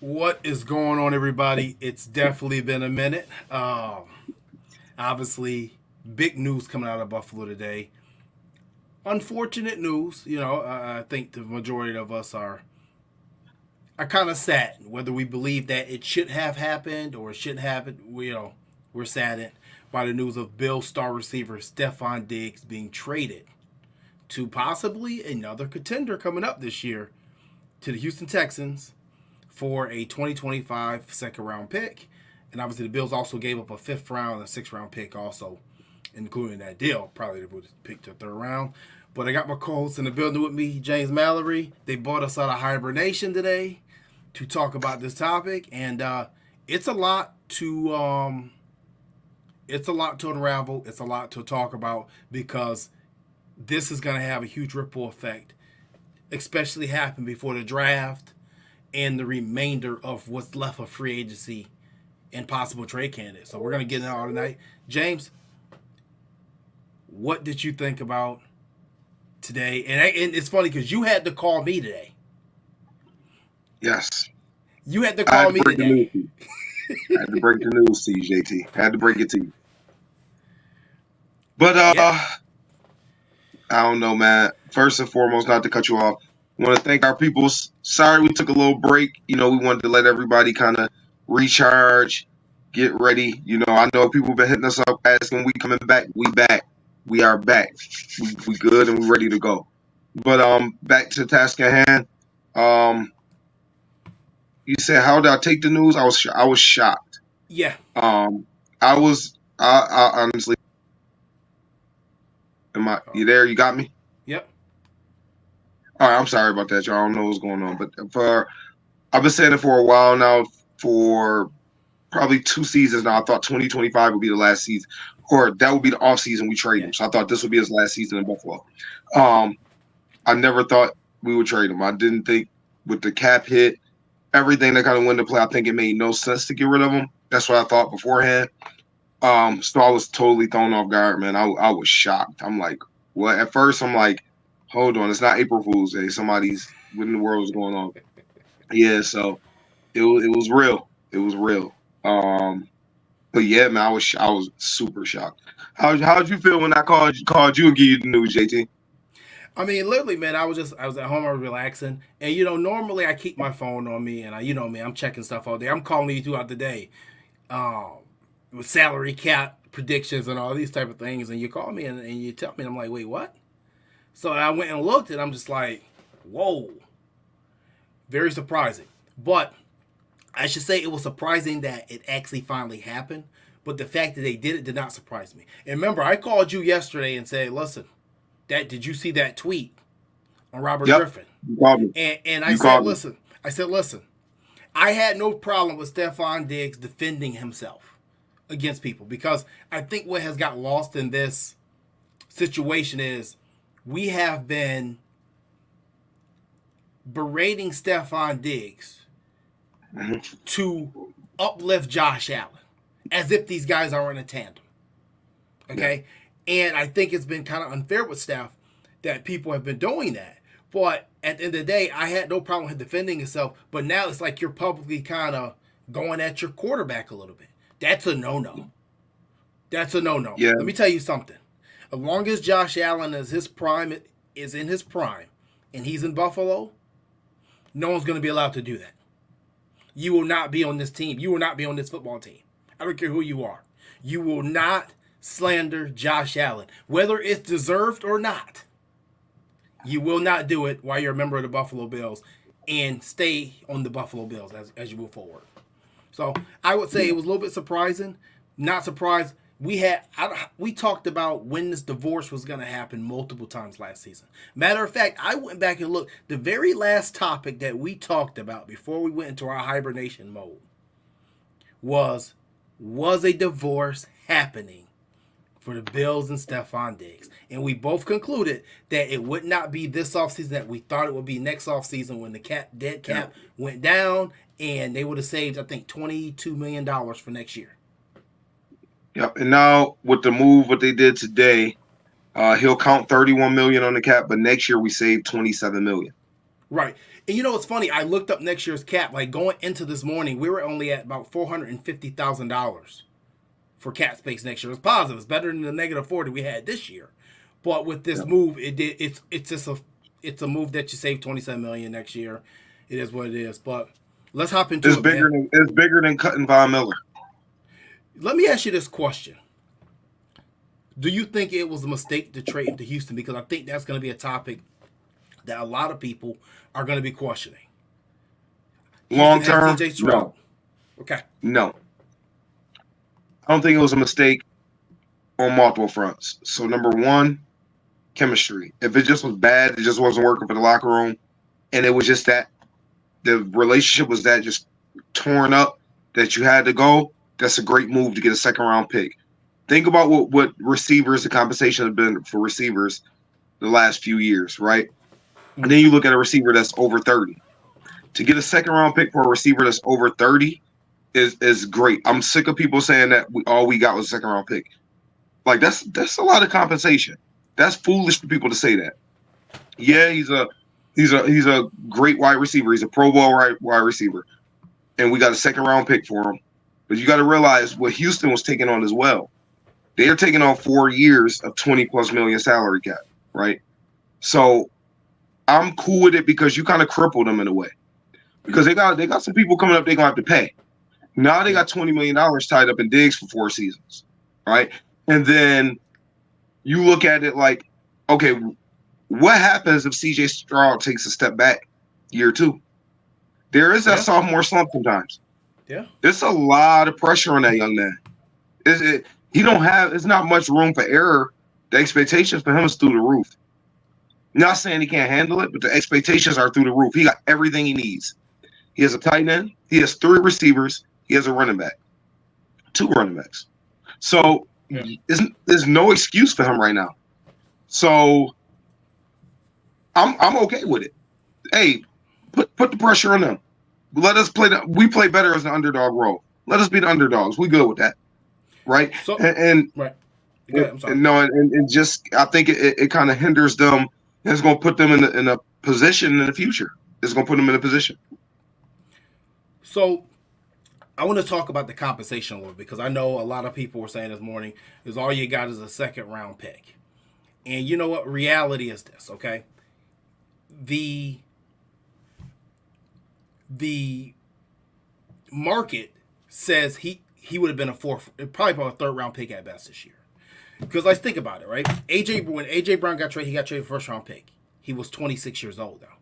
What is going on, everybody? It's definitely been a minute. Obviously, big news coming out of Buffalo today. Unfortunate news. I think the majority of us are kind of sad. Whether we believe that it should have happened or it shouldn't happen, we're saddened by the news of Bill star receiver Stefon Diggs being traded to possibly another contender coming up this year to the Houston Texans for a 2025 second round pick. And obviously, the Bills also gave up a fifth round and a sixth round pick, also, including that deal. Probably they would have picked a third round. But I got my co hosts in the building with me, James Mallory. They brought us out of hibernation today to talk about this topic. And it's a lot to. It's a lot to unravel. It's a lot to talk about because this is going to have a huge ripple effect, especially happen before the draft and the remainder of what's left of free agency and possible trade candidates. So we're going to get into all tonight. James, what did you think about today? And it's funny because you had to call me today. Yes. You had to I had call to me break the today. news to you. I had to break the news to you, JT. I had to break it to you. But Yeah. I don't know, man. First and foremost, not to cut you off, I want to thank our people. Sorry we took a little break. We wanted to let everybody kind of recharge, get ready. I know people have been hitting us up asking, we coming back? We back. We are back. We good and we ready to go. But back to the task at hand. You said, how did I take the news? I was shocked. Yeah. I honestly, you there? You got me? Yep. All right, I'm sorry about that, y'all. I don't know what's going on, but I've been saying it for a while now, for probably 2 seasons now. I thought 2025 would be the last season, or that would be the off season we trade him. So I thought this would be his last season in Buffalo. I never thought we would trade him. I didn't think with the cap hit, everything that kind of went into play, I think it made no sense to get rid of him. That's what I thought beforehand. So I was totally thrown off guard, man. I was shocked. I'm like, what? At first, I'm like, hold on, it's not April Fool's Day. What in the world is going on? Yeah, so it was real. It was real. But yeah, man, I was super shocked. How'd you feel when I called you and give you the news, JT? I mean, literally, man, I was at home, I was relaxing. And, normally I keep my phone on me and you know me, I'm checking stuff all day. I'm calling you throughout the day. Um, with salary cap predictions and all these type of things. And you call me and you tell me, and I'm like, wait, what? So I went and looked, and I'm just like, whoa, very surprising. But I should say it was surprising that it actually finally happened. But the fact that they did it did not surprise me. And remember, I called you yesterday and said, listen, did you see that tweet on Robert Yep, Griffin? you called me. And I You said, called me. listen, I had no problem with Stefon Diggs defending himself against people because I think what has got lost in this situation is we have been berating Stefon Diggs Mhm. to uplift Josh Allen as if these guys are in a tandem. Okay? And I think it's been kind of unfair with Steph that people have been doing that. But at the end of the day, I had no problem with defending himself. But now it's like you're publicly kind of going at your quarterback a little bit. That's a no-no. That's a no-no. Yeah, Let me tell you something. As long as Josh Allen is in his prime and he's in Buffalo, no one's going to be allowed to do that. You will not be on this team. You will not be on this football team. I don't care who you are. You will not slander Josh Allen, whether it's deserved or not. You will not do it while you're a member of the Buffalo Bills and stay on the Buffalo Bills as you move forward. So I would say it was a little bit surprising. Not surprised. We talked about when this divorce was going to happen multiple times last season. Matter of fact, I went back and looked. The very last topic that we talked about before we went into our hibernation mode was a divorce happening for the Bills and Stefon Diggs. And we both concluded that it would not be this offseason, that we thought it would be next offseason when the dead cap went down, and they would have saved, I think, $22 million for next year. yep. And now with the move, what they did today, he'll count 31 million on the cap, but next year we save 27 million. Right. And you know what's funny? I looked up next year's cap. Like going into this morning, we were only at about $450,000 for cap space next year. It's positive. It's better than the negative 40 we had this year. But with this Yeah. move, it's just a move that you save 27 million next year. It is what it is. But let's hop into it, man. It's bigger than cutting Von Miller. Let me ask you this question. Do you think it was a mistake to trade him to Houston? Because I think that's going to be a topic that a lot of people are going to be questioning. Long Houston has term, CJ Stroud. no, Okay. no. I don't think it was a mistake on multiple fronts. So number one, chemistry. If it just was bad, it just wasn't working for the locker room, and it was just that the relationship was that just torn up that you had to go. That's a great move to get a second round pick. Think about what receivers, the compensation has been for receivers the last few years, right? And then you look at a receiver that's over 30. To get a second round pick for a receiver that's over 30 is great. I'm sick of people saying that all we got was a second round pick. Like that's a lot of compensation. That's foolish for people to say that. Yeah, he's a great wide receiver. He's a Pro Bowl wide receiver, and we got a second round pick for him. But you got to realize what Houston was taking on as well. They are taking on 4 years of 20+ million salary cap, right? So I'm cool with it because you kind of crippled them in a way. Because they got some people coming up they're gonna have to pay. Now they got $20 million tied up in Diggs for 4 seasons, right? And then you look at it like, okay, what happens if CJ Stroud takes a step back year 2? There is that sophomore slump sometimes. Yeah. There's a lot of pressure on that young man. It's not much room for error. The expectations for him is through the roof. Not saying he can't handle it, but the expectations are through the roof. He got everything he needs. He has a tight end. He has 3 receivers. He has a running back. 2 running backs. So there's no excuse for him right now. So I'm okay with it. Hey, put the pressure on them. Let us play. We play better as an underdog role. Let us be the underdogs. We good with that, right? So, and right. Go ahead, I'm sorry. And just I think it kind of hinders them. And it's going to put them in a position in the future. It's going to put them in a position. So I want to talk about the compensation a little bit because I know a lot of people were saying this morning is all you got is a second round pick. And you know what? Reality is this, okay? The market says he would have been probably a 3rd round pick at best this year. Because let's think about it, right? When AJ Brown got traded, he got traded first round pick. He was 26 years old now.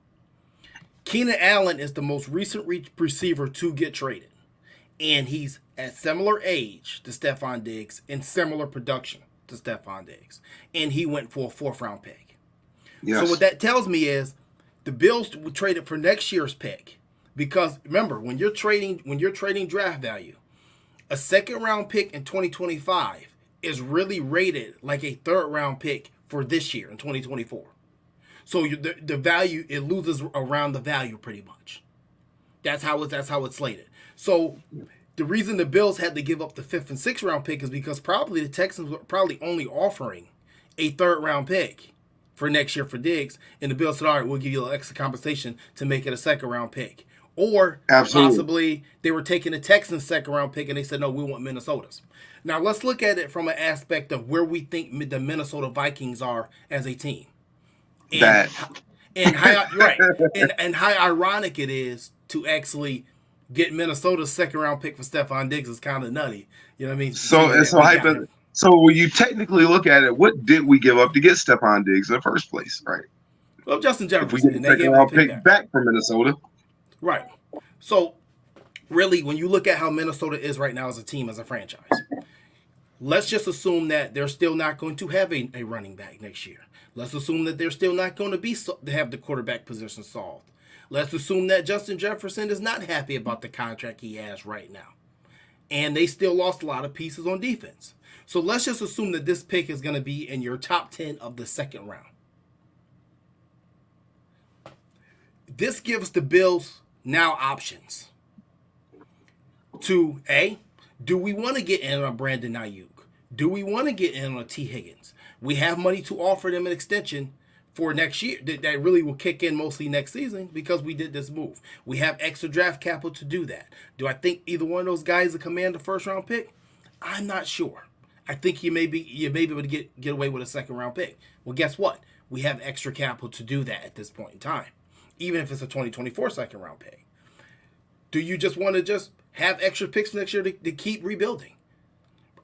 Keenan Allen is the most recent receiver to get traded. And he's at similar age to Stefon Diggs and similar production to Stefon Diggs. And he went for a 4th round pick. Yes. So what that tells me is the Bills would trade it for next year's pick. Because remember, when you're trading draft value, a 2nd round pick in 2025 is really rated like a 3rd round pick for this year in 2024. So the value, it loses around the value pretty much. That's how it's slated. So the reason the Bills had to give up the 5th and 6th round pick is because probably the Texans were probably only offering a 3rd round pick for next year for Diggs, and the Bills said, all right, we'll give you a little extra compensation to make it a 2nd round pick. Or possibly they were taking the Texans' 2nd round pick and they said, no, we want Minnesota's. Now let's look at it from an aspect of where we think the Minnesota Vikings are as a team. And how ironic it is to actually get Minnesota's 2nd round pick for Stefon Diggs is kind of nutty. You know what I mean? So when you technically look at it, what did we give up to get Stefon Diggs in the first place, right? Well, Justin Jefferson. If we get the 2nd round pick back from Minnesota. Right. So really, when you look at how Minnesota is right now as a team, as a franchise, let's just assume that they're still not going to have a running back next year. Let's assume that they're still not going to have the quarterback position solved. Let's assume that Justin Jefferson is not happy about the contract he has right now. And they still lost a lot of pieces on defense. So let's just assume that this pick is going to be in your top 10 of the 2nd round. This gives the Bills now options to do we want to get in on Brandon Ayuk? Do we want to get in on T. Higgins? We have money to offer them an extension for next year that really will kick in mostly next season because we did this move. We have extra draft capital to do that. Do I think either one of those guys will command the first round pick? I'm not sure. I think you may be able to get away with a second round pick. Well, guess what? We have extra capital to do that at this point in time, even if it's a 2024 second round pick. Do you just want to just have extra picks next year to keep rebuilding?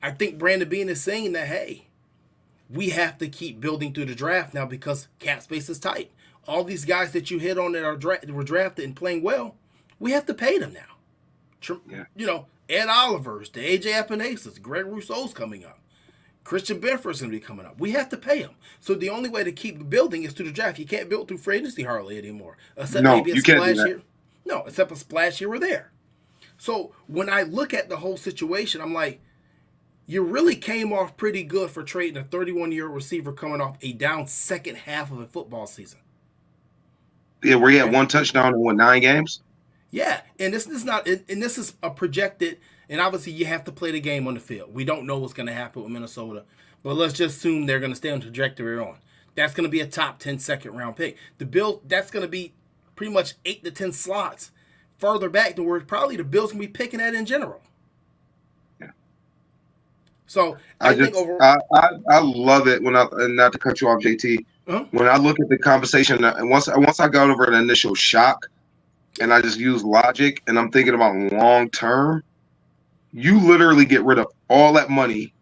I think Brandon Beane is saying that, hey, we have to keep building through the draft now because cap space is tight. All these guys that you hit on that were drafted and playing well, we have to pay them now. Yeah. You know, Ed Oliver's, the AJ Epinasas, Greg Rousseau's coming up. Christian Benford's going to be coming up. We have to pay them. So the only way to keep building is through the draft. You can't build through free agency hardly anymore. Except maybe a splash here. No, except a splash here or there. So when I look at the whole situation, I'm like, you really came off pretty good for trading a 31-year receiver coming off a down second half of a football season. Yeah, where he had one touchdown in 9 games? Yeah, and this is not, and this is a projected, and obviously you have to play the game on the field. We don't know what's going to happen with Minnesota, but let's just assume they're going to stay on the trajectory on. That's going to be a top 10 second round pick. The Bills, that's going to be pretty much 8 to 10 slots further back than where probably the Bills can be picking at in general. Yeah. So I love it when and not to cut you off, JT. Uh-huh. When I look at the conversation, and once I got over the initial shock, and I just use logic, and I'm thinking about long term, you literally get rid of all that money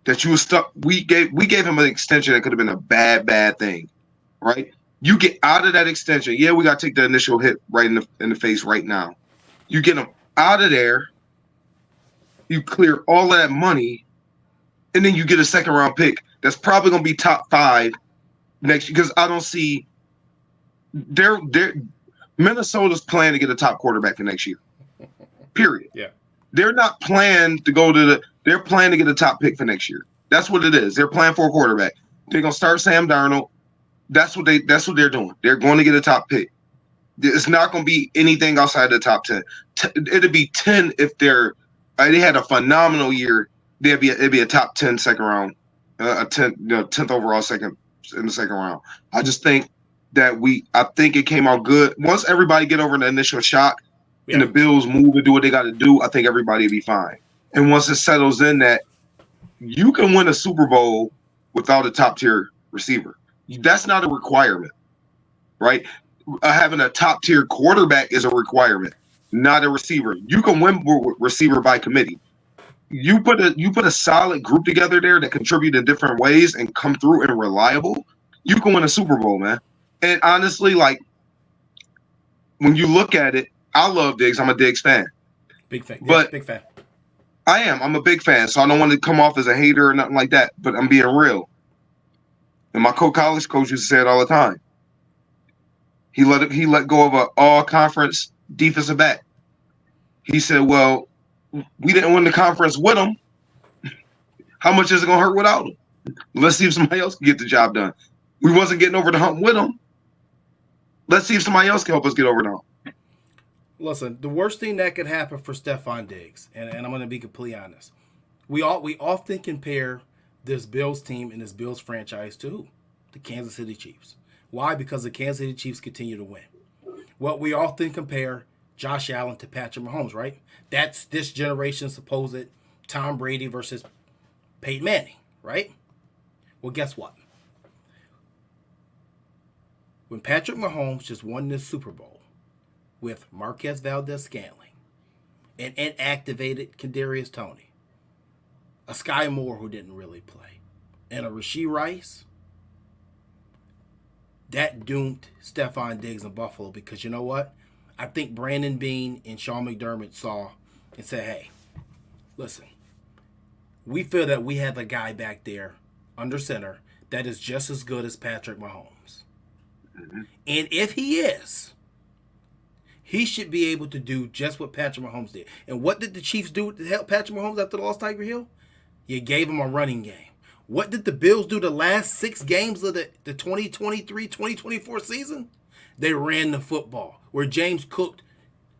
that you was stuck. We gave him an extension that could have been a bad thing, right? You get out of that extension. Yeah, we got to take the initial hit right in the face right now. You get him out of there. You clear all of that money, and then you get a second round pick that's probably going to be top 5 next year because I don't see Minnesota's plan to get a top quarterback for next year. Period. Yeah. They're not planning to they're planning to get a top pick for next year. That's what it is. They're planning for a quarterback. They're gonna start Sam Darnold. That's what they're doing. They're going to get a top pick. It's not going to be anything outside the top 10. It'd be 10 if they had a phenomenal year. It'd be a top 10 second round, a 10th overall second in the second round. I just think that I think it came out good. Once everybody get over the initial shock and the Bills move and do what they got to do, I think everybody will be fine. And once it settles in that you can win a Super Bowl without a top tier receiver. That's not a requirement, right? Having a top tier quarterback is a requirement, not a receiver. You can win receiver by committee. You put a solid group together there that contribute in different ways and come through and reliable. You can win a Super Bowl, man. And honestly, like when you look at it, I love Diggs. I'm a Diggs fan. Big fan. But yeah, big fan. I am. I'm a big fan, so I don't want to come off as a hater or nothing like that. But I'm being real. And my college coach used to say it all the time. He let go of an all-conference defensive back. He said, "Well, we didn't win the conference with him. How much is it gonna hurt without him? Let's see if somebody else can get the job done. We wasn't getting over the hump with him. Let's see if somebody else can help us get over the hump." Listen, the worst thing that could happen for Stefon Diggs, and I'm going to be completely honest, we often compare this Bills team and this Bills franchise to who? The Kansas City Chiefs. Why? Because the Kansas City Chiefs continue to win. Well, we often compare Josh Allen to Patrick Mahomes, right? That's this generation's supposed Tom Brady versus Peyton Manning, right? Well, guess what? When Patrick Mahomes just won this Super Bowl with Marquez Valdez-Scantling and inactivated Kadarius Toney, a Sky Moore who didn't really play, and a Rashee Rice, that doomed Stefon Diggs in Buffalo because you know what? I think Brandon Beane and Sean McDermott saw and said, hey, listen, we feel that we have a guy back there under center that is just as good as Patrick Mahomes. Mm-hmm. And if he is, he should be able to do just what Patrick Mahomes did. And what did the Chiefs do to help Patrick Mahomes after the loss Tiger Hill? You gave him a running game. What did the Bills do the last 6 games of the 2023-2024 season? They ran the football where James Cook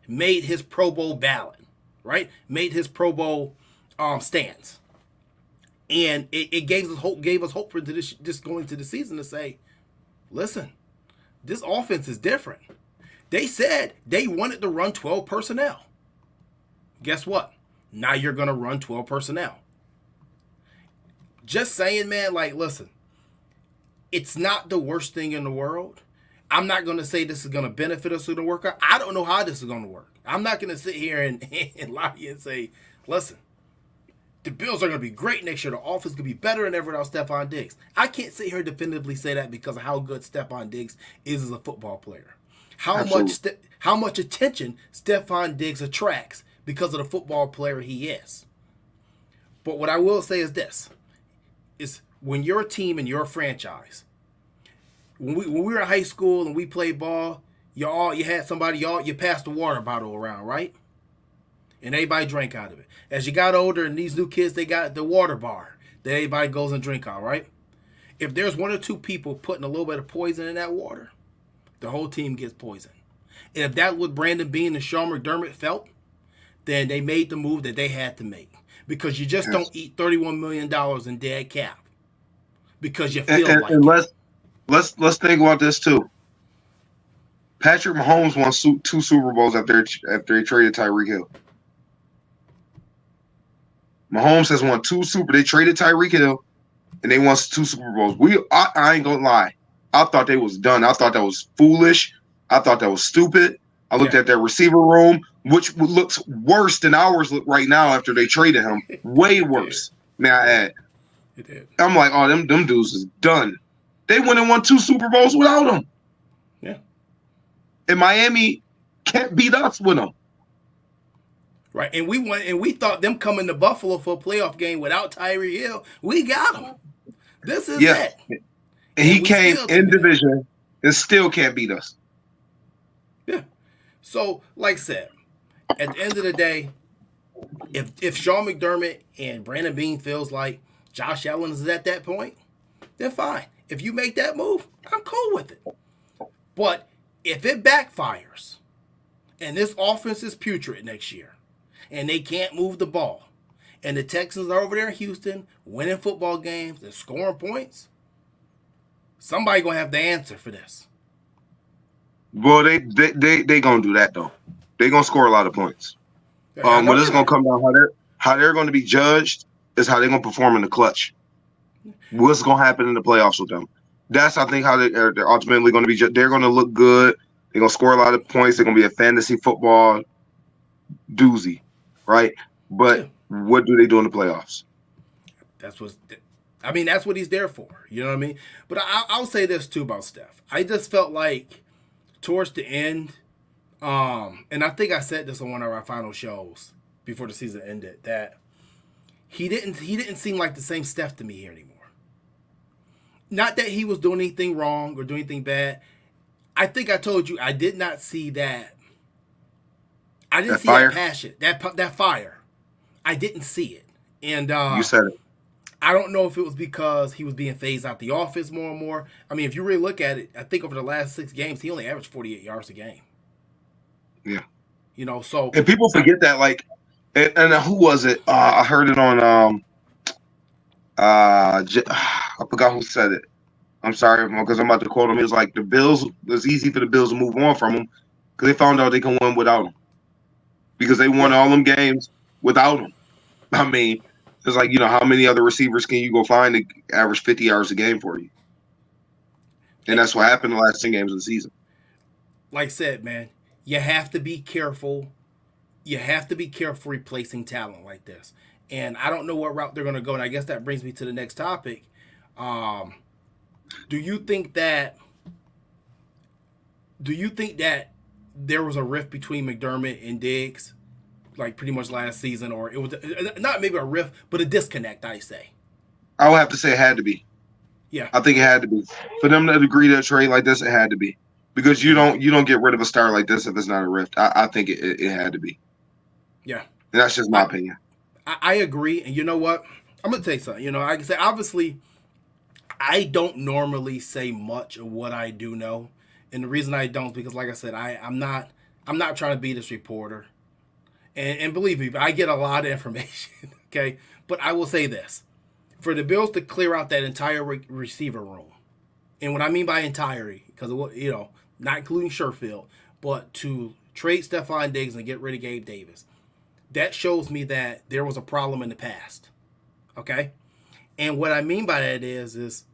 made his Pro Bowl ballot, right? Made his Pro Bowl stance. And it gave us hope for this going to the season to say, listen, this offense is different. They said they wanted to run 12 personnel. Guess what? Now you're going to run 12 personnel. Just saying, man, like, listen, it's not the worst thing in the world. I'm not going to say this is going to benefit us in the workout. I don't know how this is going to work. I'm not going to sit here and lie to you and say, listen, the Bills are going to be great next year. The offense is going to be better than ever without Stefon Diggs. I can't sit here and definitively say that because of how good Stefon Diggs is as a football player. How much attention Stefon Diggs attracts because of the football player he is. But what I will say is this, is when your team and your franchise, when we were in high school and we played ball, you had somebody, you passed the water bottle around, right? And everybody drank out of it. As you got older and these new kids, they got the water bar that everybody goes and drink out, right? If there's one or two people putting a little bit of poison in that water, the whole team gets poisoned. And if that's what Brandon Beane and Sean McDermott felt, then they made the move that they had to make. Because you just don't eat $31 million in dead cap. Because you feel like it. Let's think about this too. Patrick Mahomes won 2 Super Bowls after he traded Tyreek Hill. Mahomes has won 2 They traded Tyreek Hill, and they won 2 Super Bowls. I ain't gonna lie. I thought they was done. I thought that was foolish. I thought that was stupid. I looked at their receiver room, which looks worse than ours look right now after they traded him. Way worse. May I add? It did. I'm like, oh, them dudes is done. They went and won 2 Super Bowls without him. Yeah. And Miami can't beat us with him. Right. And we thought them coming to Buffalo for a playoff game without Tyreek Hill, we got him. This is it. And he came in division and still can't beat us. Yeah. So, like I said, at the end of the day, if Sean McDermott and Brandon Beane feels like Josh Allen is at that point, then fine. If you make that move, I'm cool with it. But if it backfires and this offense is putrid next year and they can't move the ball and the Texans are over there in Houston winning football games and scoring points, somebody going to have the answer for this. Well, they going to do that, though. They're going to score a lot of points. What is going to come down, how they're going to be judged is how they're going to perform in the clutch. What's going to happen in the playoffs with them? That's, I think, how they're ultimately going to be. They're going to look good. They're going to score a lot of points. They're going to be a fantasy football doozy, right? But what do they do in the playoffs? That's what he's there for. You know what I mean? But I'll say this, too, about Steph. I just felt like towards the end, and I think I said this on one of our final shows before the season ended, that he didn't seem like the same Steph to me here anymore. Not that he was doing anything wrong or doing anything bad. I think I told you I did not see that. I didn't see that passion, that fire. I didn't see it. And you said it. I don't know if it was because he was being phased out the office more and more. I mean, if you really look at it, I think over the last 6 games, he only averaged 48 yards a game. Yeah. You know, so. And people forget that, like, and who was it? I heard it on, I forgot who said it. I'm sorry, because I'm about to quote him. He was like, the Bills, it's easy for the Bills to move on from him because they found out they can win without him. Because they won all them games without him. I mean, it's like, how many other receivers can you go find to average 50 yards a game for you? And that's what happened the last 10 games of the season. Like I said, man, you have to be careful. You have to be careful replacing talent like this. And I don't know what route they're going to go. And I guess that brings me to the next topic. Do you think that there was a rift between McDermott and Diggs, like pretty much last season, or it was not maybe a rift, but a disconnect? I say. I would have to say it had to be. Yeah, I think it had to be for them to agree to a trade like this. It had to be because you don't get rid of a star like this if it's not a rift. I think it had to be. Yeah, and that's just my opinion. I agree, and you know what? I'm gonna tell you something. I can say obviously, I don't normally say much of what I do know, and the reason I don't is because, like I said, I'm not trying to be this reporter, and believe me, I get a lot of information. Okay, but I will say this: for the Bills to clear out that entire receiver room, And what I mean by entirety, because not including Sherfield, but to trade Stefon Diggs and get rid of Gabe Davis, that shows me that there was a problem in the past. Okay? And what I mean by that is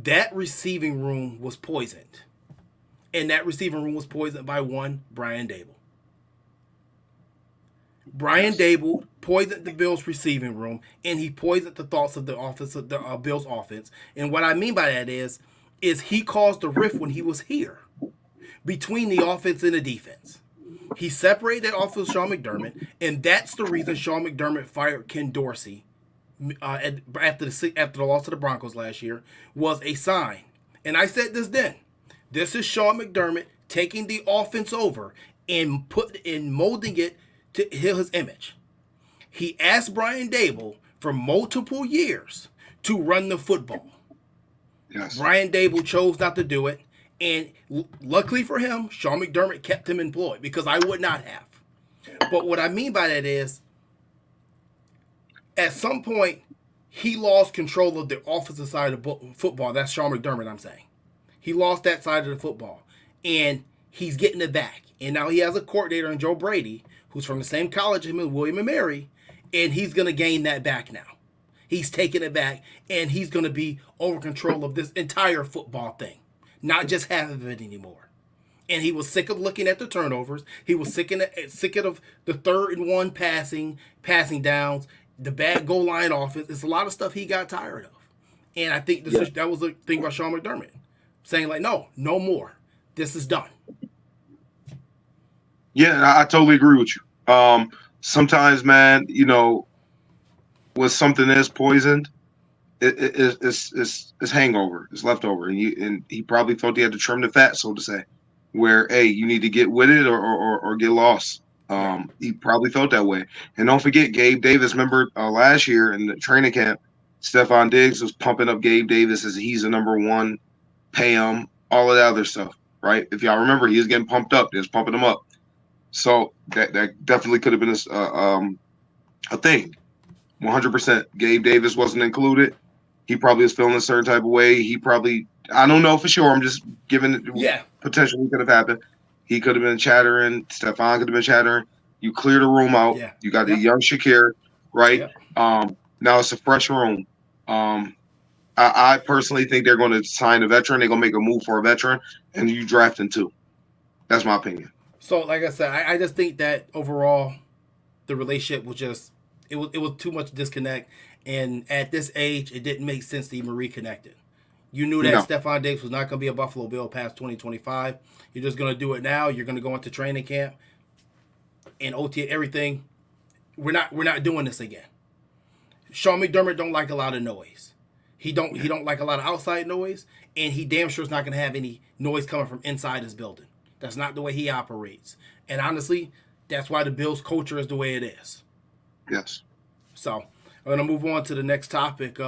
that receiving room was poisoned. And that receiving room was poisoned by one, Brian Dable. Brian Yes. Dable poisoned the Bills' receiving room, and he poisoned the thoughts of the offense of the Bills' offense. And what I mean by that is he caused a rift when he was here between the offense and the defense. He separated that offense with Sean McDermott, and that's the reason Sean McDermott fired Ken Dorsey after the loss to the Broncos last year, was a sign. And I said this then. This is Sean McDermott taking the offense over and molding it to his image. He asked Brian Dable for multiple years to run the football. Yes. Brian Dable chose not to do it, and luckily for him, Sean McDermott kept him employed because I would not have. But what I mean by that is, at some point, he lost control of the offensive side of football. That's Sean McDermott, I'm saying. He lost that side of the football, and he's getting it back. And now he has a coordinator in Joe Brady, who's from the same college as him as William and Mary, and he's going to gain that back now. He's taking it back, and he's going to be over control of this entire football thing, not just half of it anymore. And he was sick of looking at the turnovers. He was sick of the 3rd and 1 passing downs, the bad goal line offense. It's a lot of stuff he got tired of. And I think that was the thing about Sean McDermott, saying like, no more. This is done. Yeah, I totally agree with you. Sometimes, man, when something is poisoned, it's hangover, it's leftover, and he probably felt he had to trim the fat, so to say, where hey, you need to get with it or get lost. He probably felt that way. And don't forget, Gabe Davis. Remember last year in the training camp, Stefon Diggs was pumping up Gabe Davis as he's the number one, pay him, all of that other stuff, right? If y'all remember, he was getting pumped up. They was pumping him up. So that definitely could have been a thing. 100%. Gabe Davis wasn't included. He probably was feeling a certain type of way. I don't know for sure. I'm just giving it potentially could have happened. He could have been chattering. Stefon could have been chattering. You clear the room out. Yeah. You got the young Shakir, right? Yeah. Now it's a fresh room. I personally think they're going to sign a veteran. They're going to make a move for a veteran, and you draft him too. That's my opinion. So, like I said, I just think that overall, the relationship was just it was too much disconnect, and at this age, it didn't make sense to even reconnect it. You knew that Stefon Diggs was not going to be a Buffalo Bill past 2025. You're just going to do it now. You're going to go into training camp and OT everything. We're not doing this again. Sean McDermott don't like a lot of noise. He don't like a lot of outside noise, and he damn sure is not going to have any noise coming from inside his building. That's not the way he operates. And honestly, that's why the Bills' culture is the way it is. Yes. So, I'm going to move on to the next topic.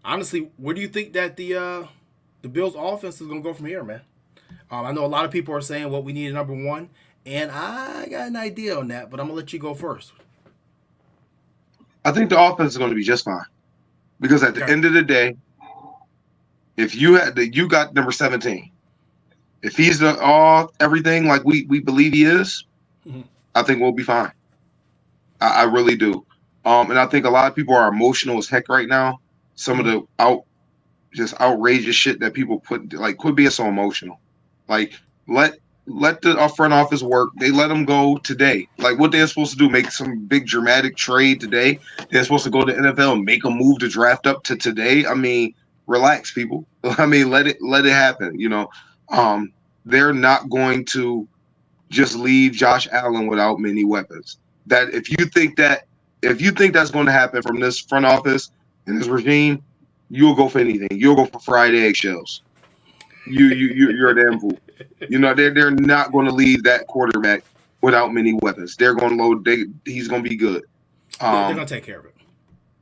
Honestly, where do you think that the Bills' offense is going to go from here, man? I know a lot of people are saying, well, we need a number one, and I got an idea on that, but I'm going to let you go first. I think the offense is going to be just fine. Because at the end of the day, if you got number 17, if he's everything like we believe he is, I think we'll be fine. I really do. And I think a lot of people are emotional as heck right now. Some of the outrageous shit that people put, like, quit being so emotional. Like, let the front office work. They let them go today. Like, what they're supposed to do, make some big dramatic trade today. They're supposed to go to the NFL and make a move to draft up to today. I mean, relax, people. I mean, let it happen. They're not going to just leave Josh Allen without many weapons. That if you think that's going to happen from this front office and this regime, you'll go for anything. You'll go for fried eggshells. You're a damn fool. They're not going to leave that quarterback without many weapons. They're going to load. He's going to be good. They're going to take care of it.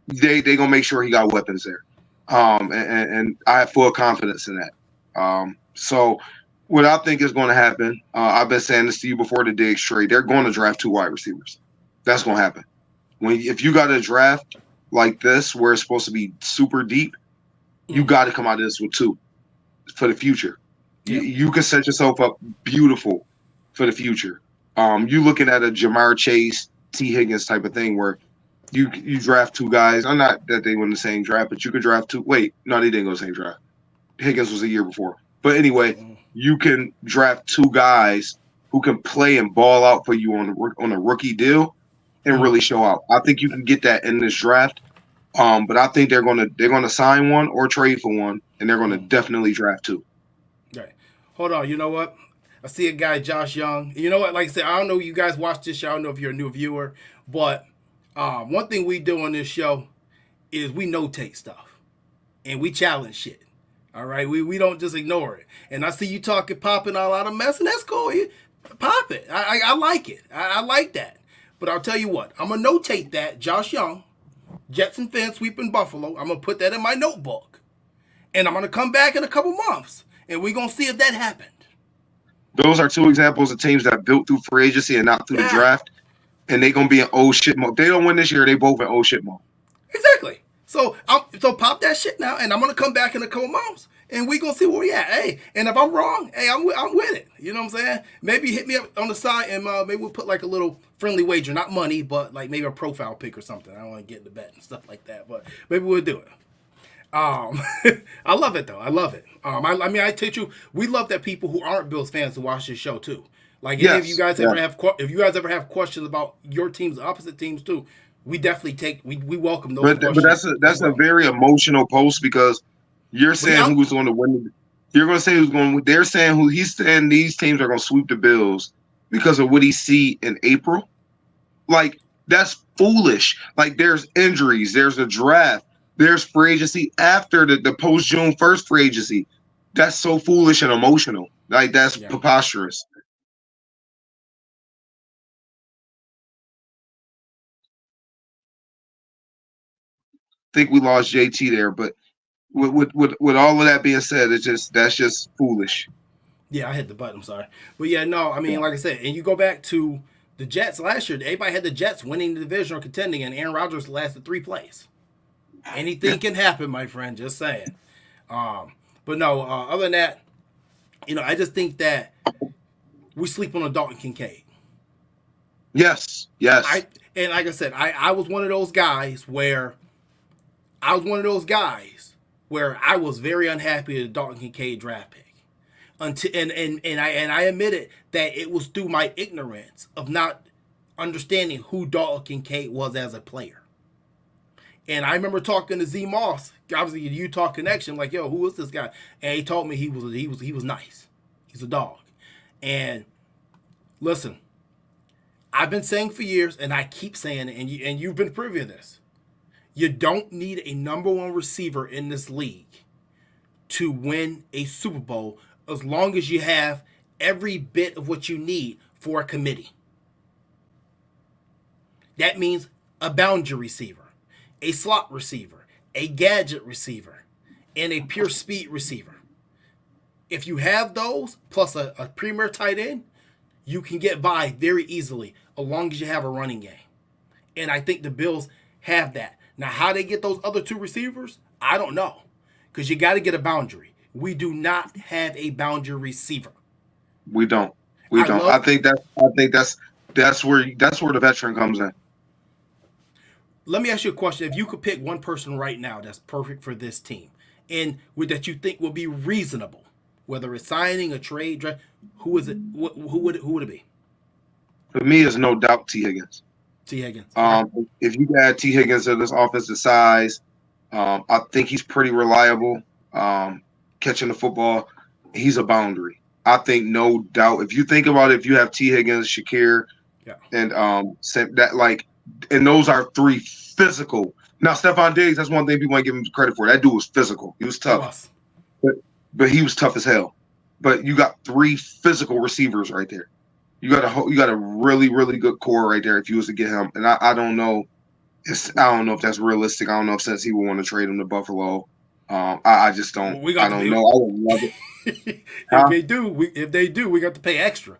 They're going to make sure he got weapons there. And I have full confidence in that. So what I think is going to happen, I've been saying this to you before the Diggs trade, they're going to draft 2 wide receivers. That's going to happen. If you got a draft like this where it's supposed to be super deep, You got to come out of this with 2 for the future. Yeah. You can set yourself up beautiful for the future. You looking at a Jamar Chase, T. Higgins type of thing where you draft 2 guys. I'm not that they went in the same draft, but you could draft 2. Wait, no, they didn't go the same draft. Higgins was a year before. But anyway, you can draft 2 guys who can play and ball out for you on a rookie deal and really show out. I think you can get that in this draft. But I think they're gonna sign one or trade for one, and they're gonna definitely draft 2. Right. Hold on. You know what? I see a guy, Josh Young. You know what? Like I said, I don't know you guys watch this show. I don't know if you're a new viewer, but one thing we do on this show is we notate stuff and we challenge shit. All right, we don't just ignore it. And I see you popping a lot of mess, and that's cool. You pop it. I like it. I like that. But I'll tell you what, I'm gonna notate that Josh Young, Jets and fans sweeping Buffalo. I'm gonna put that in my notebook, and I'm gonna come back in a couple months, and we're gonna see if that happened. Those are 2 examples of teams that built through free agency and not through the draft, and they're gonna be in old shit mode. If they don't win this year, they both in old shit mode. Exactly. So pop that shit now, and I'm gonna come back in a couple months, and we gonna see where we at. Hey, and if I'm wrong, hey, I'm with it. You know what I'm saying? Maybe hit me up on the side, and maybe we'll put like a little friendly wager, not money, but like maybe a profile pick or something. I don't want to get in the bet and stuff like that, but maybe we'll do it. I love it though. I love it. I mean, I tell you, we love that people who aren't Bills fans to watch this show too. Like, if you guys ever have questions about your teams, opposite teams too, we definitely we welcome those questions. But that's a very emotional post because you're saying who's going to win. You're going to say who's going to. They're saying he's saying these teams are going to sweep the Bills because of what he see in April. Like, that's foolish. Like, there's injuries, there's a draft, there's free agency after the post June 1st free agency. That's so foolish and emotional. Like, that's preposterous. Think we lost JT there, but with all of that being said, that's just foolish. Yeah, I hit the button. I'm sorry, but yeah, no. I mean, like I said, and you go back to the Jets last year. Everybody had the Jets winning the division or contending, and Aaron Rodgers lasted 3 plays. Anything can happen, my friend. Just saying. But no. Other than that, I just think that we sleep on a Dalton Kincaid. Yes. And like I said, I was one of those guys where. I was very unhappy with the Dalton Kincaid draft pick. I admitted that it was through my ignorance of not understanding who Dalton Kincaid was as a player. And I remember talking to Z Moss, obviously the Utah connection, like, yo, who is this guy? And he told me he was nice. He's a dog. And listen, I've been saying for years, and I keep saying it, and you've been privy to this. You don't need a number 1 receiver in this league to win a Super Bowl as long as you have every bit of what you need for a committee. That means a boundary receiver, a slot receiver, a gadget receiver, and a pure speed receiver. If you have those, plus a premier tight end, you can get by very easily as long as you have a running game. And I think the Bills have that. Now, how they get those other 2 receivers, I don't know. Because you got to get a boundary. We do not have a boundary receiver. We don't. I think that's where the veteran comes in. Let me ask you a question. If you could pick one person right now that's perfect for this team, and that you think will be reasonable, whether it's signing, a trade, who is it? Who would it be? For me, it's no doubt T. Higgins. T. Higgins. If you add T. Higgins to this offensive size, I think he's pretty reliable. Catching the football, he's a boundary. I think no doubt. If you think about it, if you have T. Higgins, Shakir, and that, like, and those are 3 physical. Now, Stefon Diggs, that's one thing people want to give him credit for. That dude was physical. He was tough, but he was tough as hell. But you got 3 physical receivers right there. You got a really, really good core right there if you was to get him. And I don't know. I don't know if that's realistic. I don't know if since he would want to trade him to Buffalo. I just don't. I don't know. I would love it. If they do, we got to pay extra.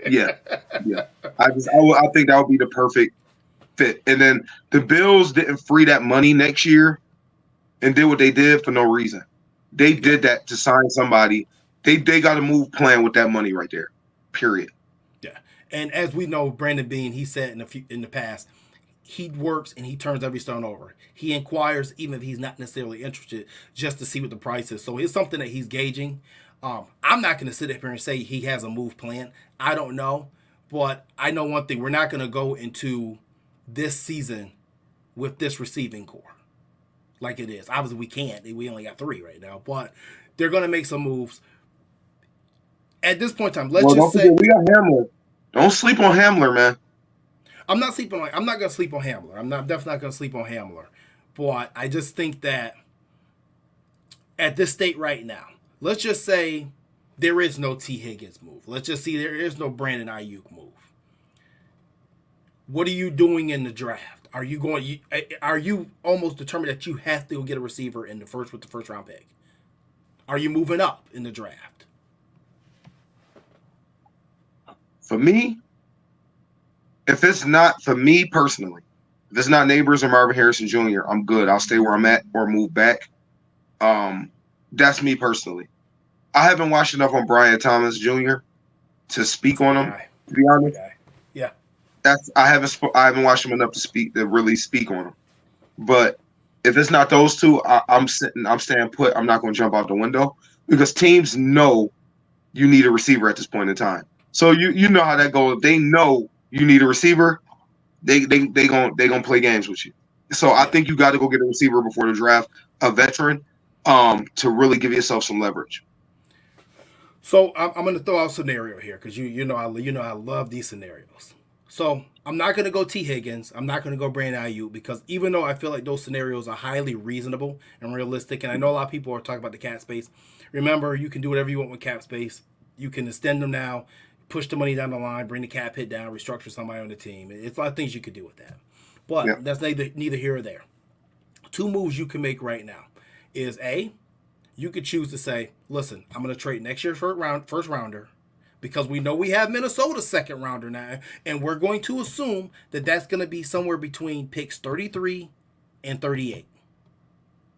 Yeah. I think that would be the perfect fit. And then the Bills didn't free that money next year and did what they did for no reason. They Yeah, did that to sign somebody. They got a move plan with that money right there. Period. yeah. And as we know, Brandon Bean, he said in the past, he works and he turns every stone over. He inquires even if he's not necessarily interested, just to see what the price is. So it's something that he's gauging. I'm not going to sit up here and say he has a move plan. I don't know, but I know one thing: we're not going to go into this season with this receiving core like it is. Obviously, we can't. We only got three right now, but they're going to make some moves. At this point in time, let's Well, just don't say forget we got Hamler. Don't sleep on Hamler, man. I'm not going to sleep on Hamler. I'm not definitely not going to sleep on Hamler, but I just think that at this state right now, let's just say there is no T Higgins move. Let's just see there is no Brandon Ayuk move. What are you doing in the draft? Are you going? Are you almost determined that you have to go get a receiver in the first with the first round pick? Are you moving up in the draft? For me, if it's not for me personally, if it's not Neighbors or Marvin Harrison Jr., I'm good. I'll stay where I'm at or move back. Um, that's me personally. I haven't watched enough on Brian Thomas Jr. to That's speak a on good him. guy. To be That's a good honest, guy. Yeah. I haven't watched him enough to really speak on him. But if it's not those two, I'm staying put. I'm not going to jump out the window because teams know you need a receiver at this point in time. So you know how that goes. If they know you need a receiver, they gonna play games with you. So I Yeah. think you got to go get a receiver before the draft, a veteran, to really give yourself some leverage. So I'm going to throw out a scenario here because I love these scenarios. So I'm not going to go T Higgins. I'm not going to go Brandon Ayuk because even though I feel like those scenarios are highly reasonable and realistic, and I know a lot of people are talking about the cap space. Remember, you can do whatever you want with cap space. You can extend them now, push the money down the line, bring the cap hit down, restructure somebody on the team. It's a lot of things you could do with that. Yeah, But that's neither here or there. Two moves you can make right now is A, you could choose to say, listen, I'm going to trade next year's first rounder because we know we have Minnesota's second rounder now, and we're going to assume that that's going to be somewhere between picks 33 and 38.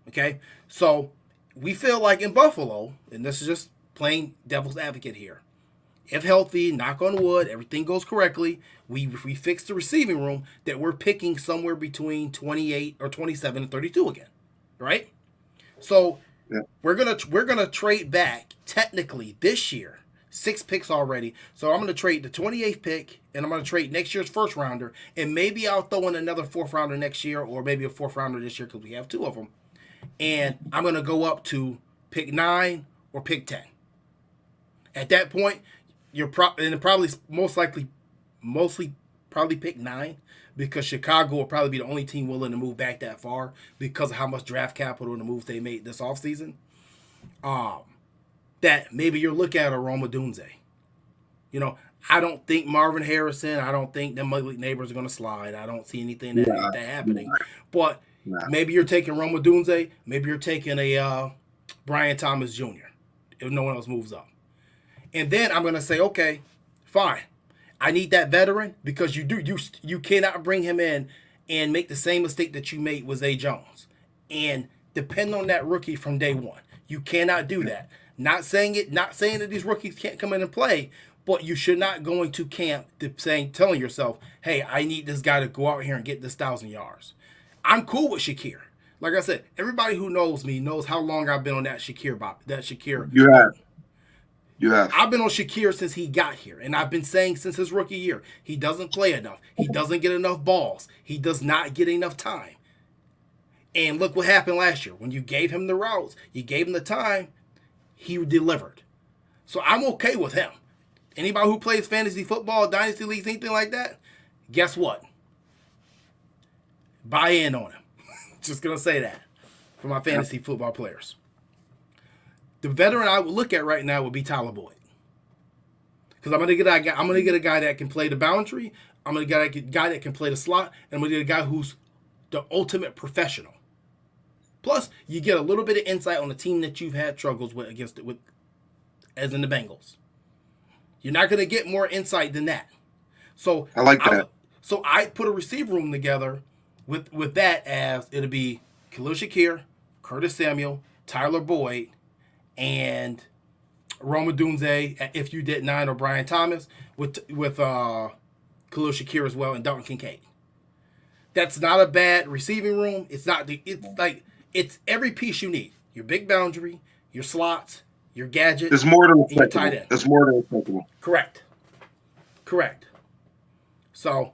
Okay? So we feel like in Buffalo, and this is just playing devil's advocate here, if healthy, knock on wood, everything goes correctly, we fix the receiving room, that we're picking somewhere between 28 or 27 and 32 again. Right? So yeah. we're gonna trade back technically this year 6 picks already. So I'm gonna trade the 28th pick and I'm gonna trade next year's first rounder and maybe I'll throw in another fourth rounder next year or maybe a fourth rounder this year because we have two of them. And I'm gonna go up to pick 9 or pick 10. At that point, and probably mostly probably pick 9 because Chicago will probably be the only team willing to move back that far because of how much draft capital and the moves they made this offseason. That maybe you're looking at a Roma Dunze. I don't think Marvin Harrison, I don't think them ugly neighbors are going to slide. I don't see anything that happening. But Nah. maybe you're taking Roma Dunze. Maybe you're taking a Brian Thomas Jr. if no one else moves up. And then I'm going to say, okay, fine. I need that veteran because you cannot bring him in and make the same mistake that you made with Zay Jones and depend on that rookie from day one. You cannot do that. Not saying that these rookies can't come in and play, but you should not go into camp telling yourself, "Hey, I need this guy to go out here and get this 1,000 yards." I'm cool with Shakir. Like I said, everybody who knows me knows how long I've been on that Shakir You boat. have, you have. I've been on Shakir since he got here, and I've been saying since his rookie year, he doesn't play enough. He doesn't get enough balls. He does not get enough time. And look what happened last year. When you gave him the routes, you gave him the time, he delivered. So I'm okay with him. Anybody who plays fantasy football, dynasty leagues, anything like that, guess what? Buy in on him. Just going to say that for my fantasy football players. The veteran I would look at right now would be Tyler Boyd. Because I'm gonna get a guy that can play the boundary. I'm gonna get a guy that can play the slot, and I'm gonna get a guy who's the ultimate professional. Plus, you get a little bit of insight on the team that you've had struggles with as in the Bengals. You're not gonna get more insight than that. So I like that. I put a receiver room together with that as it'll be Khalil Shakir, Curtis Samuel, Tyler Boyd, and Roma Dunze, if you did 9, or Brian Thomas with Khalil Shakir as well, and Dalton Kincaid. That's not a bad receiving room. It's not. It's like it's every piece you need. Your big boundary, your slots, your gadget, It's more than and your tight respectable. end. It's more than respectable. Correct. Correct. So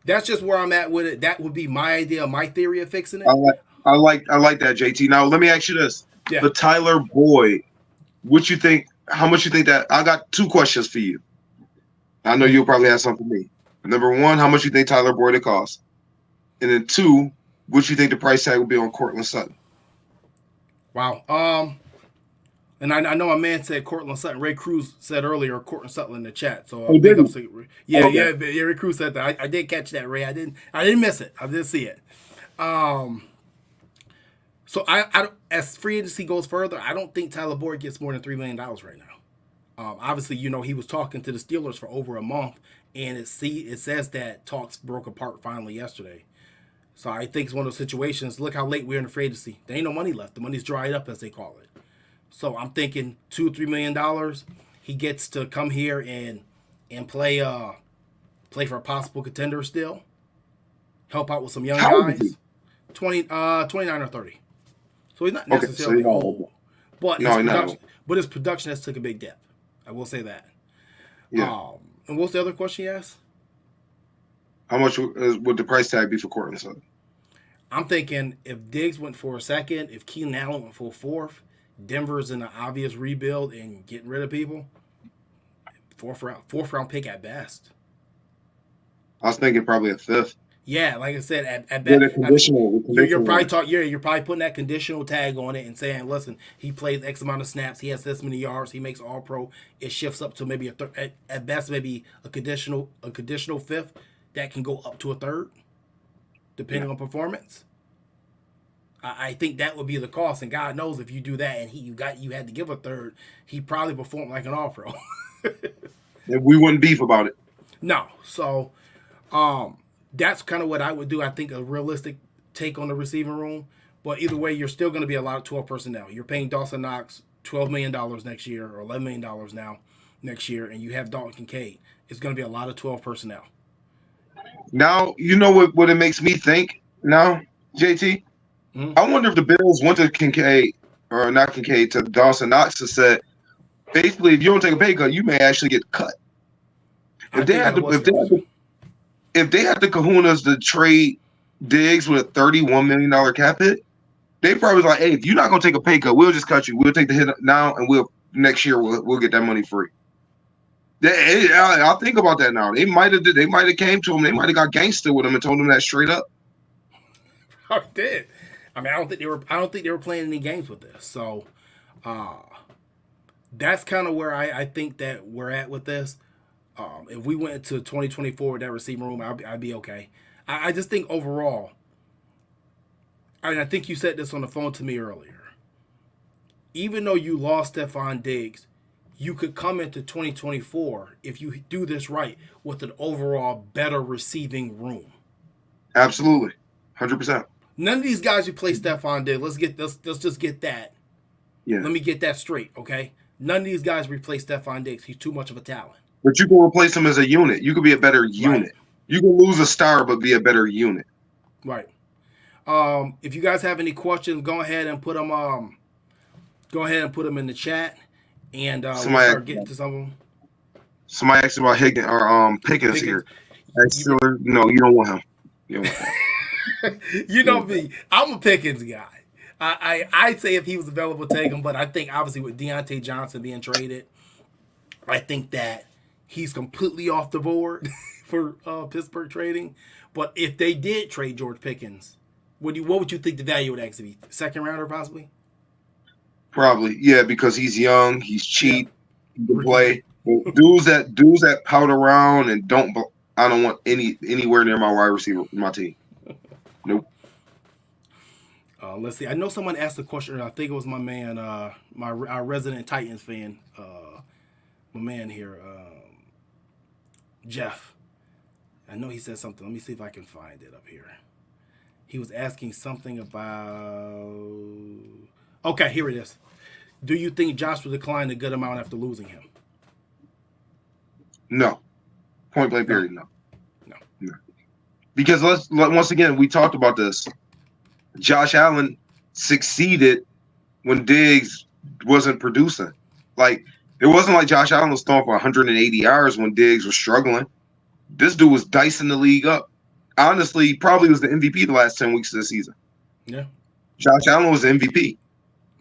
that's just where I'm at with it. That would be my idea, my theory of fixing I it. like I like that, JT. Now let me ask you this: Yeah. the Tyler Boyd, what you think? How much you think that? I got 2 questions for you. I know you'll probably have something for me. Number 1, how much you think Tyler Boyd will cost? And then 2, what you think the price tag will be on Cortland Sutton? Wow. And I know my man said Cortland Sutton. Ray Cruz said earlier Cortland Sutton in the chat. So Oh, big did ups he? to yeah, Okay. yeah. Ray Cruz said that. I did catch that, Ray. I didn't miss it. I did see it. So I as free agency goes further, I don't think Tyler Boyd gets more than $3 million right now. Obviously, he was talking to the Steelers for over a month, and it says that talks broke apart finally yesterday. So I think it's one of those situations. Look how late we're in the free agency. There ain't no money left. The money's dried up, as they call it. So I'm thinking $2-3 million. He gets to come here and play for a possible contender still. Help out with some young How old is guys. he? 29 or 30. So he's not Okay, so necessarily he's not old, old. but No, he's not old. his production has took a big dip. I will say that. Yeah. And what's the other question you asked? How much would the price tag be for Cortland Sutton? I'm thinking if Diggs went for a second, if Keenan Allen went for a fourth, Denver's in an obvious rebuild and getting rid of people. Fourth round pick at best. I was thinking probably a 5th. Yeah, like I said, at With best, a conditional. you're probably you're probably putting that conditional tag on it and saying, listen, he plays X amount of snaps, he has this many yards, he makes All Pro. It shifts up to maybe at best maybe a conditional 5th that can go up to a 3rd, depending on performance. I think that would be the cost, and God knows if you do that and you had to give a 3rd, he probably performed like an All Pro. And we wouldn't beef about it. No, so that's kind of what I would do. I think a realistic take on the receiving room. But either way, you're still going to be a lot of 12 personnel. You're paying Dawson Knox $12 million next year, or $11 million now next year, and you have Dalton Kincaid. It's going to be a lot of 12 personnel. Now, you know what it makes me think now, JT? Mm-hmm. I wonder if the Bills went to Kincaid, or not Kincaid, to Dawson Knox and said, basically, if you don't take a pay cut, you may actually get cut. If they had the kahunas to trade Diggs with a $31 million cap hit, they probably was like, hey, if you're not gonna take a pay cut, we'll just cut you. We'll take the hit now, and next year we'll get that money free. I'll think about that now. They might have came to him. They might have got gangster with him and told him that straight up. I did. I mean, I don't think they were playing any games with this. So, that's kind of where I think that we're at with this. If we went to 2024 with that receiving room, I'd be okay. I just think overall, and I think you said this on the phone to me earlier, even though you lost Stefon Diggs, you could come into 2024, if you do this right, with an overall better receiving room. Absolutely. 100%. None of these guys replace Stefon Diggs. Let's just get that. Yeah. Let me get that straight, okay? None of these guys replace Stefon Diggs. He's too much of a talent. But you can replace him as a unit. You could be a better unit. Right. You can lose a star, but be a better unit. Right. If you guys have any questions, go ahead and put them. In the chat, and we'll start getting to some of them. Somebody asked about Higgins or Pickens here. No, you don't want him. You don't want him. You know me. I'm a Pickens guy. I'd say if he was available, take him. But I think obviously with Deontay Johnson being traded, I think that he's completely off the board for Pittsburgh trading. But if they did trade George Pickens, what would you think the value would actually be? 2nd rounder possibly? Probably, yeah, because he's young, he's cheap, he can play. Dudes that pout around and I don't want anywhere near my wide receiver, my team. Nope. Let's see. I know someone asked a question. I think it was my man, our resident Titans fan, my man here, Jeff. I know he said something. Let me see if I can find it up here. He was asking something about. Okay, here it is. Do you think Josh will decline a good amount after losing him? No. Point blank No, period. No. no. No. Because once again, we talked about this. Josh Allen succeeded when Diggs wasn't producing. Like, it wasn't like Josh Allen was throwing for 180 yards when Diggs was struggling. This dude was dicing the league up. Honestly, probably was the MVP the last 10 weeks of the season. Yeah, Josh Allen was the MVP.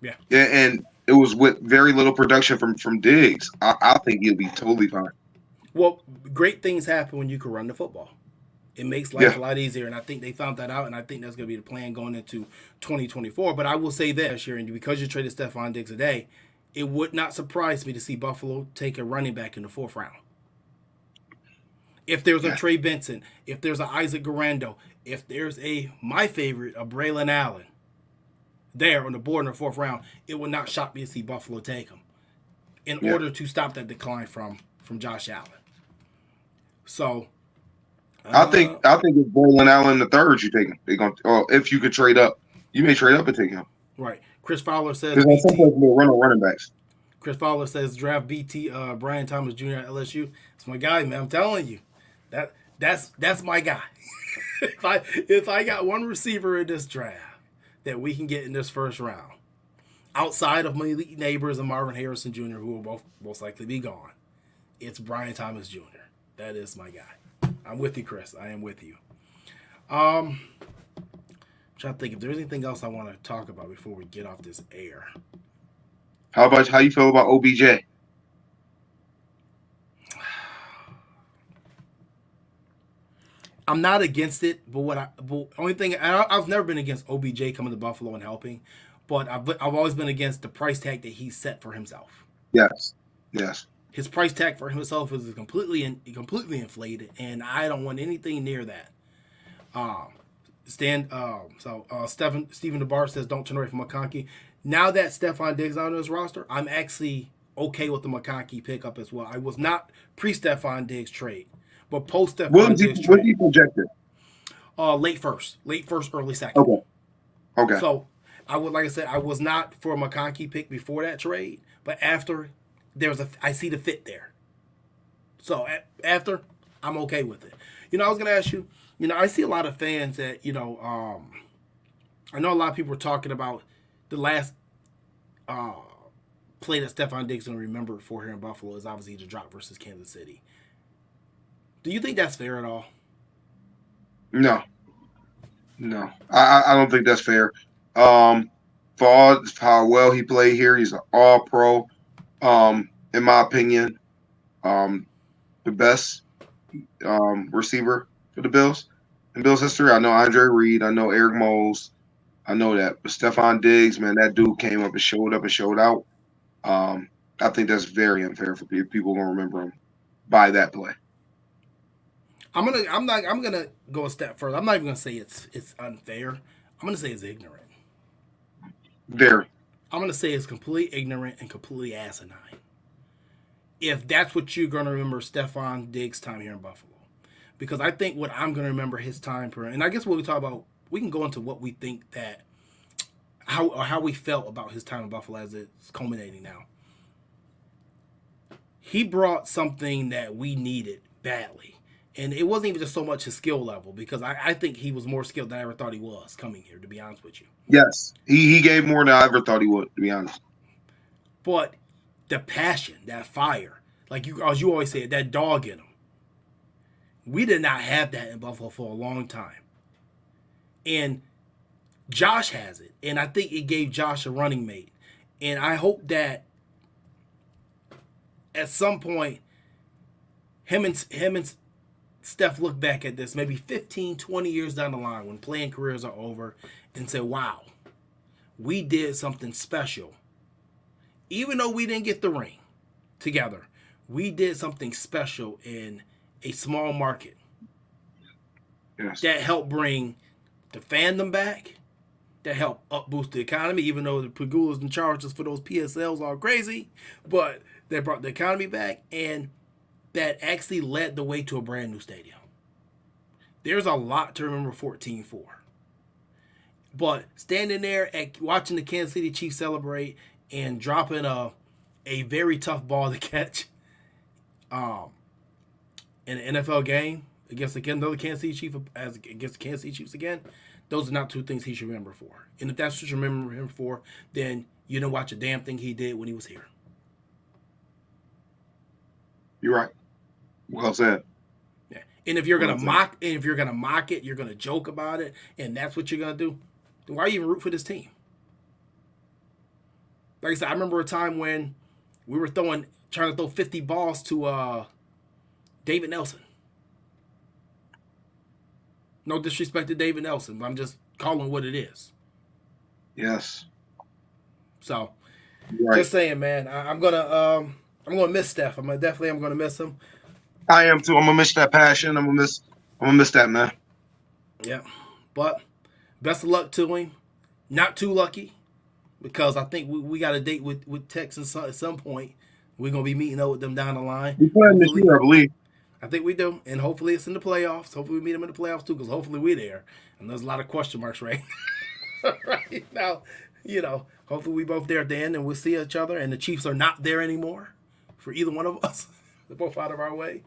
yeah. And it was with very little production from Diggs. I think he'll be totally fine. Well, great things happen when you can run the football. It makes life Yeah. a lot easier, and I think they found that out, and I think that's going to be the plan going into 2024. But I will say this, Sharon, because you traded Stefon Diggs today, it would not surprise me to see Buffalo take a running back in the fourth round. If there's a Yeah. Trey Benson, if there's a Isaac Garando, if there's my favorite, a Braylon Allen, there on the board in the fourth round, it would not shock me to see Buffalo take him in Yeah. order to stop that decline from Josh Allen. So I think if Braylon Allen the third, you take him. They're gonna, or if you could trade up, you may trade up and take him. right. Chris Fowler says Because at some BT. point we'll run on running backs. Chris Fowler says draft BT Brian Thomas Jr. at LSU. It's my guy, man. I'm telling you, that's my guy. if I got one receiver in this draft that we can get in this first round, outside of my elite neighbors and Marvin Harrison Jr., who will both most likely be gone, it's Brian Thomas Jr. That is my guy. I'm with you, Chris. I am with you. I'm trying to think if there's anything else I want to talk about before we get off this air. How you feel about OBJ? I'm not against it, but only thing I've never been against OBJ coming to Buffalo and helping, but I've always been against the price tag that he set for himself. Yes. His price tag for himself is completely inflated, and I don't want anything near that. Stephen DeBar says don't turn away from McConkey. Now that Stefon Diggs on his roster, I'm actually okay with the McConkey pickup as well. I was not pre-Stefon Diggs trade, but post-Stefon Diggs trade. What he projected? Late first, early second. Okay. So I was not for a McConkey pick before that trade, but after I see the fit there. So after, I'm okay with it. I was gonna ask you. I see a lot of fans that I know a lot of people are talking about the last play that Stefon Diggs going to remember for here in Buffalo is obviously the drop versus Kansas City. Do you think that's fair at all? No. I don't think that's fair. For how well he played here, he's an all-pro. In my opinion, the best receiver for the Bills in Bills history. I know Andre Reed. I know Eric Moles. I know that. But Stefon Diggs, man, that dude came up and showed out. I think that's very unfair for people. People gonna remember him by that play. I'm gonna go a step further. I'm not even gonna say it's unfair. I'm gonna say it's ignorant. Very. I'm gonna say it's completely ignorant and completely asinine. If that's what you're gonna remember Stefon Diggs' time here in Buffalo. Because I think what I'm gonna remember his time for, and I guess what we talk about, we can go into what we think that how we felt about his time in Buffalo as it's culminating now. He brought something that we needed badly. And it wasn't even just so much his skill level, because I think he was more skilled than I ever thought he was coming here, to be honest with you. Yes. He gave more than I ever thought he would, to be honest. But the passion, that fire, like as you always say, that dog in him. We did not have that in Buffalo for a long time. And Josh has it. And I think it gave Josh a running mate. And I hope that at some point, him and Steph look back at this maybe 15, 20 years down the line when playing careers are over and say, wow, we did something special. Even though we didn't get the ring together, we did something special in a small market. Yes. That helped bring the fandom back, that helped up boost the economy, even though the Pagulas and charges for those PSLs are crazy, but they brought the economy back, and that actually led the way to a brand new stadium. There's a lot to remember 14 for. But standing there at watching the Kansas City Chiefs celebrate and dropping a very tough ball to catch in an NFL game against another Kansas City Chief against the Kansas City Chiefs again, those are not two things he should remember for. And if that's what you remember him for, then you don't watch a damn thing he did when he was here. You're right. Well said. Yeah. And if you're gonna mock it, you're gonna joke about it, and that's what you're gonna do, then why even root for this team? Like I said, I remember a time when we were trying to throw 50 balls to David Nelson. No disrespect to David Nelson, but I'm just calling what it is. Yes. So, right. Just saying, man. I'm gonna miss Steph. I'm gonna miss him. I am too. I'm gonna miss that passion. I'm gonna miss that, man. Yeah, but best of luck to him. Not too lucky, because I think we got a date with Texans at some point. We're gonna be meeting up with them down the line. We playing this year, I believe. I think we do, and hopefully it's in the playoffs. Hopefully we meet them in the playoffs too, because hopefully we're there. And there's a lot of question marks right now. Hopefully we both there at the end, and we'll see each other. And the Chiefs are not there anymore for either one of us. They're both out of our way.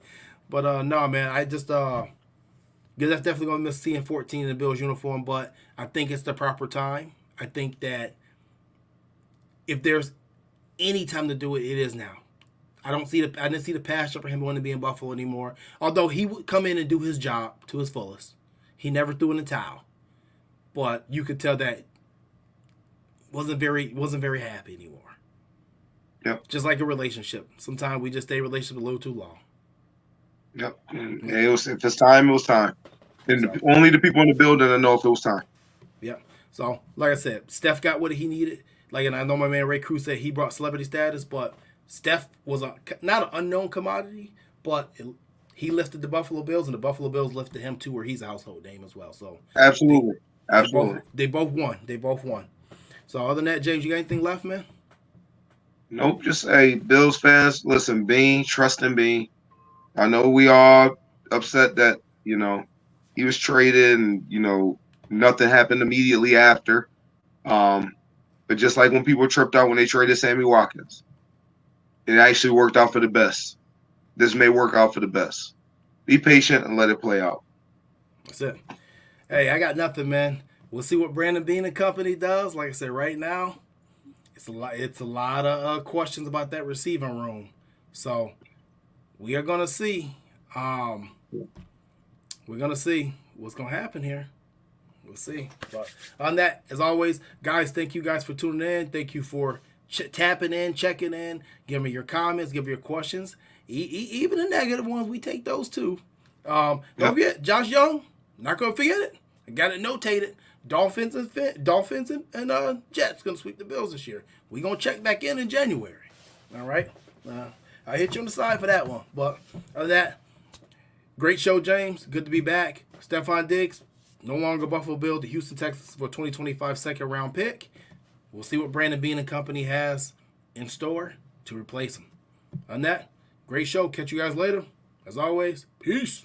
But no, man, I just that's definitely gonna miss seeing 14 in the Bills uniform. But I think it's the proper time. I think that if there's any time to do it, it is now. I didn't see the passion for him wanting to be in Buffalo anymore. Although he would come in and do his job to his fullest. He never threw in the towel. But you could tell that wasn't very happy anymore. Yep. Just like a relationship. Sometimes we just stay in a relationship a little too long. Yep. If it's time, it was time. And only the people in the building will know if it was time. Yep. So, like I said, Steph got what he needed. And I know my man Ray Cruz said he brought celebrity status, but Steph was not an unknown commodity, but he lifted the Buffalo Bills, and the Buffalo Bills lifted him too, where he's a household name as well. So absolutely. They both won. So other than that, James, you got anything left, man? Nope. Just Bills fans, listen, Bean, trust in Bean. I know we all upset that, he was traded and, nothing happened immediately after. But just like when people tripped out when they traded Sammy Watkins, it actually worked out for the best. This may work out for the best. Be patient and let it play out. That's it. Hey, I got nothing, man. We'll see what Brandon Beane and company does. Like I said, right now, it's a lot of questions about that receiving room. So we are gonna see. We're gonna see what's gonna happen here. We'll see. But on that, as always, guys, thank you guys for tuning in. Thank you for tapping in, checking in, giving me your comments, give me your questions. Even the negative ones, we take those too. Don't forget, Josh Young, not going to forget it. I got it notated. Dolphins and Jets going to sweep the Bills this year. We're going to check back in January. All right? I'll hit you on the side for that one. But other than that, great show, James. Good to be back. Stefon Diggs, no longer Buffalo Bill, the Houston Texans for 2025 second-round pick. We'll see what Brandon Beane and company has in store to replace him. On that, great show. Catch you guys later. As always, peace.